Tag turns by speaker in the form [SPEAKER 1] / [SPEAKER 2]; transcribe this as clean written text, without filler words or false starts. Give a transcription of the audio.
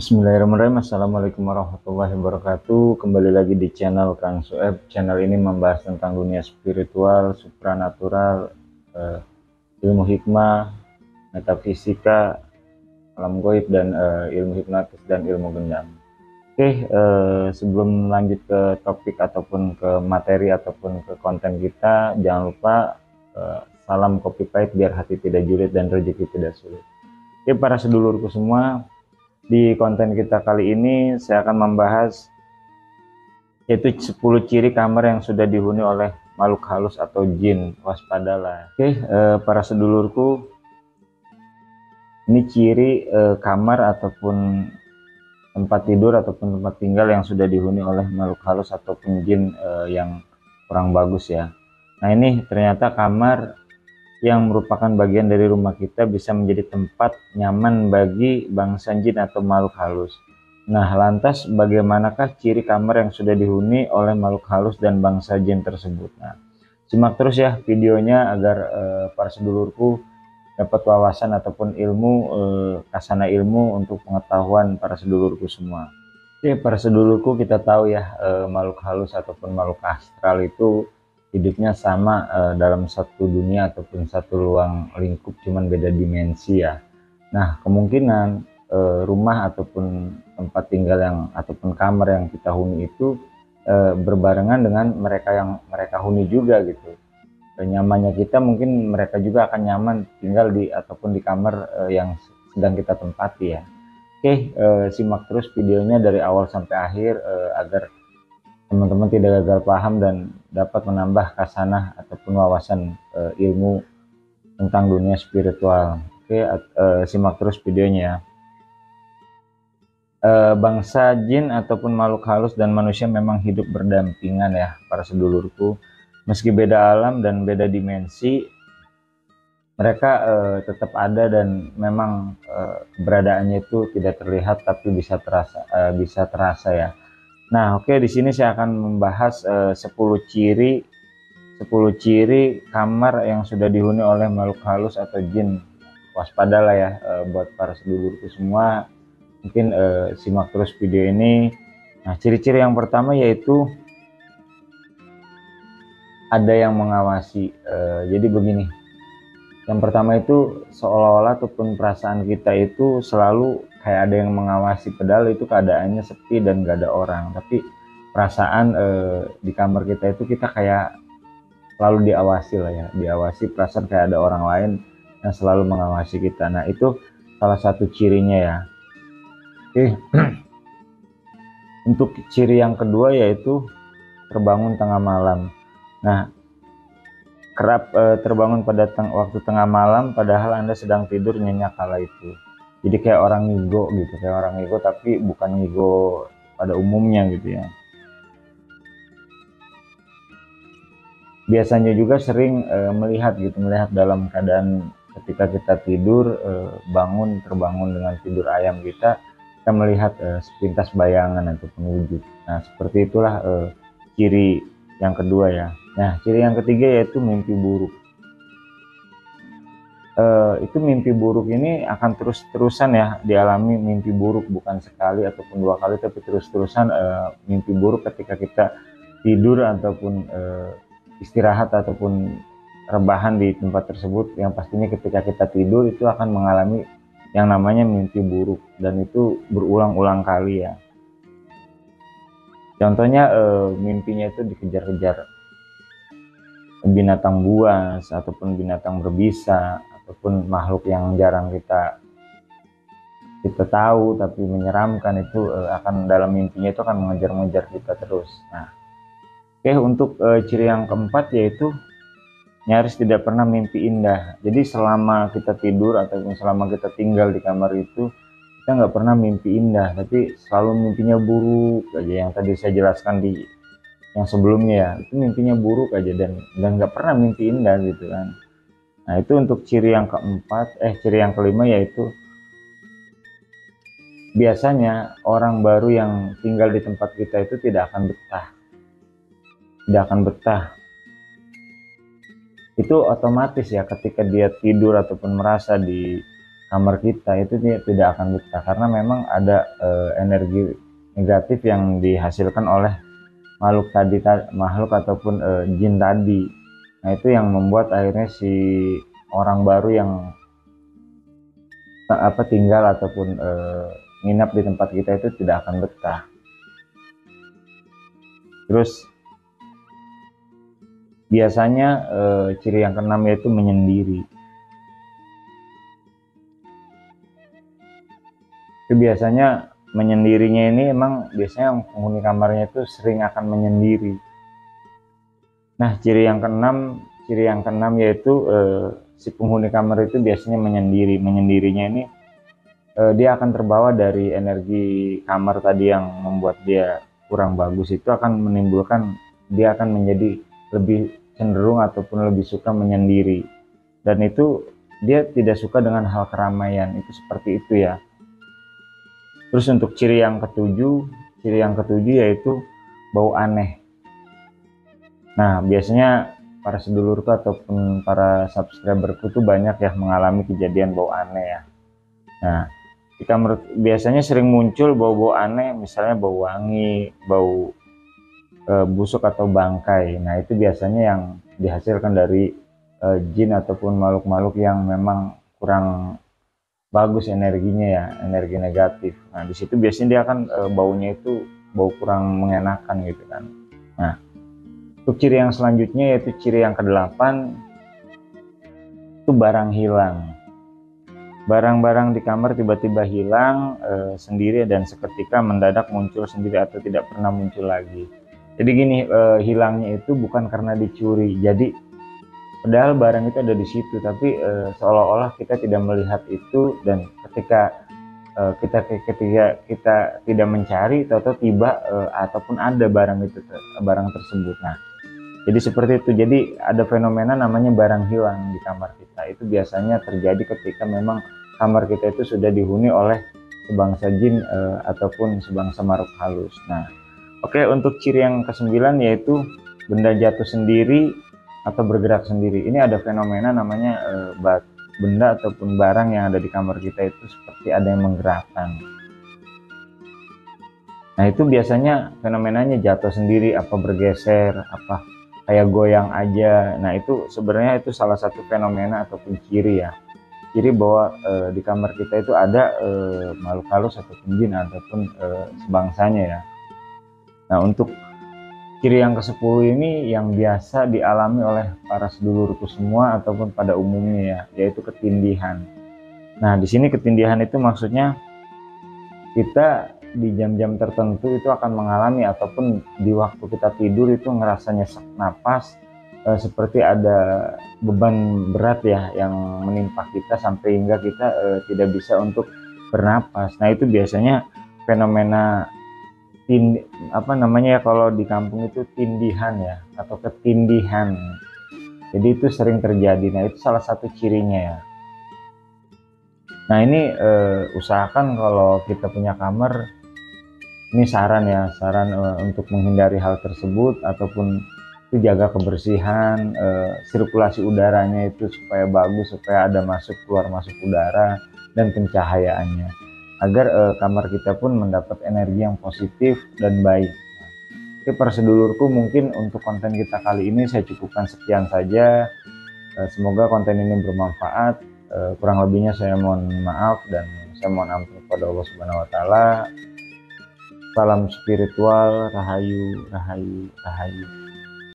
[SPEAKER 1] Bismillahirrahmanirrahim. Assalamualaikum warahmatullahi wabarakatuh. Kembali lagi di channel Kang Sueb. Channel ini membahas tentang dunia spiritual, supranatural, ilmu hikmah, metafisika, alam goib, dan ilmu hipnotis dan ilmu gendam. Oke, sebelum lanjut ke topik ataupun ke materi ataupun ke konten kita, jangan lupa salam kopi pahit biar hati tidak julid dan rezeki tidak sulit. Oke, para sedulurku semua, di konten kita kali ini saya akan membahas yaitu 10 ciri kamar yang sudah dihuni oleh makhluk halus atau jin. Waspadalah. Oke, para sedulurku, ini ciri kamar ataupun tempat tidur ataupun tempat tinggal yang sudah dihuni oleh makhluk halus ataupun jin yang kurang bagus ya. Nah, ini ternyata kamar yang merupakan bagian dari rumah kita bisa menjadi tempat nyaman bagi bangsa jin atau makhluk halus. Nah, lantas bagaimanakah ciri kamar yang sudah dihuni oleh makhluk halus dan bangsa jin tersebut? Nah, simak terus ya videonya agar para sedulurku dapat wawasan ataupun ilmu, kasana ilmu untuk pengetahuan para sedulurku semua. Oke, para sedulurku, kita tahu ya, makhluk halus ataupun makhluk astral itu hidupnya sama dalam satu dunia ataupun satu ruang lingkup, cuman beda dimensi ya. Nah, kemungkinan rumah ataupun tempat tinggal yang ataupun kamar yang kita huni itu berbarengan dengan mereka yang mereka huni juga gitu. Nyamannya kita, mungkin mereka juga akan nyaman tinggal di ataupun di kamar yang sedang kita tempati ya. Oke, simak terus videonya dari awal sampai akhir agar teman-teman tidak gagal paham dan dapat menambah kasanah ataupun wawasan ilmu tentang dunia spiritual. Oke, simak terus videonya. Bangsa jin ataupun makhluk halus dan manusia memang hidup berdampingan ya para sedulurku. Meski beda alam dan beda dimensi, mereka tetap ada dan memang keberadaannya itu tidak terlihat tapi bisa terasa ya. Nah, oke, di sini saya akan membahas 10 ciri kamar yang sudah dihuni oleh makhluk halus atau jin. Waspadalah ya buat para sedulurku semua. Mungkin simak terus video ini. Nah, ciri-ciri yang pertama yaitu ada yang mengawasi. Jadi begini. Yang pertama itu seolah-olah ataupun perasaan kita itu selalu kayak ada yang mengawasi, padahal itu keadaannya sepi dan gak ada orang, tapi perasaan di kamar kita itu kita kayak selalu diawasi lah ya, diawasi, perasaan kayak ada orang lain yang selalu mengawasi kita. Nah, itu salah satu cirinya ya. Oke. Untuk ciri yang kedua yaitu terbangun tengah malam. Nah, kerap terbangun pada waktu tengah malam padahal Anda sedang tidur nyenyak kala itu. Jadi kayak orang ngigo gitu, kayak orang ngigo tapi bukan ngigo pada umumnya gitu ya. Biasanya juga sering melihat dalam keadaan ketika kita tidur, terbangun dengan tidur ayam kita melihat sepintas bayangan ataupun wujud. Nah, seperti itulah ciri yang kedua ya. Nah, ciri yang ketiga yaitu mimpi buruk. Itu mimpi buruk ini akan terus-terusan ya dialami, mimpi buruk bukan sekali ataupun dua kali, tapi terus-terusan mimpi buruk ketika kita tidur ataupun istirahat ataupun rebahan di tempat tersebut. Yang pastinya ketika kita tidur itu akan mengalami yang namanya mimpi buruk dan itu berulang-ulang kali ya. Contohnya mimpinya itu dikejar-kejar binatang buas ataupun binatang berbisa ataupun makhluk yang jarang kita tahu tapi menyeramkan, itu akan dalam mimpinya itu akan mengejar-ngejar kita terus. Nah, oke, untuk ciri yang keempat yaitu nyaris tidak pernah mimpi indah. Jadi selama kita tidur ataupun selama kita tinggal di kamar itu kita nggak pernah mimpi indah, tapi selalu mimpinya buruk aja. Yang tadi saya jelaskan di yang sebelumnya ya, itu mimpinya buruk aja dan nggak pernah mimpi indah gitu kan. Nah, itu untuk ciri yang keempat. Ciri yang kelima yaitu biasanya orang baru yang tinggal di tempat kita itu tidak akan betah. Itu otomatis ya, ketika dia tidur ataupun merasa di kamar kita itu tidak akan betah, karena memang ada energi negatif yang dihasilkan oleh makhluk ataupun jin tadi. Nah itu yang membuat akhirnya si orang baru yang tinggal ataupun nginap di tempat kita itu tidak akan betah. Terus biasanya ciri yang keenam yaitu menyendiri. Itu biasanya menyendirinya ini emang biasanya penghuni kamarnya itu sering akan menyendiri. Nah, ciri yang keenam yaitu si penghuni kamar itu biasanya menyendiri. Menyendirinya ini dia akan terbawa dari energi kamar tadi yang membuat dia kurang bagus, itu akan menimbulkan dia akan menjadi lebih cenderung ataupun lebih suka menyendiri, dan itu dia tidak suka dengan hal keramaian, itu seperti itu ya. Terus untuk ciri yang ketujuh yaitu bau aneh. Nah, biasanya para sedulurku ataupun para subscriberku tuh banyak ya mengalami kejadian bau aneh ya. Nah, biasanya sering muncul bau-bau aneh, misalnya bau wangi, bau busuk atau bangkai. Nah, itu biasanya yang dihasilkan dari jin ataupun makhluk-makhluk yang memang kurang bagus energinya ya, energi negatif. Nah, di situ biasanya dia akan baunya itu bau kurang mengenakan gitu kan. Nah, untuk ciri yang selanjutnya yaitu ciri yang ke-8 itu barang hilang. Barang-barang di kamar tiba-tiba hilang sendiri dan seketika mendadak muncul sendiri atau tidak pernah muncul lagi. Jadi gini, hilangnya itu bukan karena dicuri. Jadi padahal barang itu ada di situ, tapi seolah-olah kita tidak melihat itu, dan ketika kita tidak mencari, tahu-tahu tiba ataupun ada barang tersebut. Nah, jadi seperti itu. Jadi ada fenomena namanya barang hilang di kamar kita. Itu biasanya terjadi ketika memang kamar kita itu sudah dihuni oleh sebangsa jin ataupun sebangsa makhluk halus. Nah, oke, untuk ciri yang ke-9 yaitu benda jatuh sendiri atau bergerak sendiri. Ini ada fenomena namanya benda ataupun barang yang ada di kamar kita itu seperti ada yang menggerakkan. Nah, itu biasanya fenomenanya jatuh sendiri, apa bergeser, apa kayak goyang aja. Nah, itu sebenarnya itu salah satu fenomena ataupun ciri ya. Ciri bahwa di kamar kita itu ada makhluk halus ataupun jin ataupun sebangsanya ya. Nah, untuk ciri yang ke-10 ini yang biasa dialami oleh para sedulurku semua ataupun pada umumnya ya, yaitu ketindihan. Nah, di sini ketindihan itu maksudnya kita di jam-jam tertentu itu akan mengalami ataupun di waktu kita tidur itu ngerasa nyesek napas, seperti ada beban berat ya yang menimpa kita sampai hingga kita tidak bisa untuk bernapas. Nah, itu biasanya fenomena kalau di kampung itu tindihan ya, atau ketindihan. Jadi itu sering terjadi. Nah, itu salah satu cirinya ya. Nah, ini usahakan kalau kita punya kamar, ini saran untuk menghindari hal tersebut, ataupun itu jaga kebersihan, sirkulasi udaranya itu supaya bagus, supaya ada masuk keluar masuk udara dan pencahayaannya, agar kamar kita pun mendapat energi yang positif dan baik. Oke, para sedulurku, mungkin untuk konten kita kali ini saya cukupkan sekian saja. Semoga konten ini bermanfaat. Kurang lebihnya saya mohon maaf dan saya mohon ampun kepada Allah Subhanahu wa taala. Salam spiritual, rahayu, rahayu, rahayu.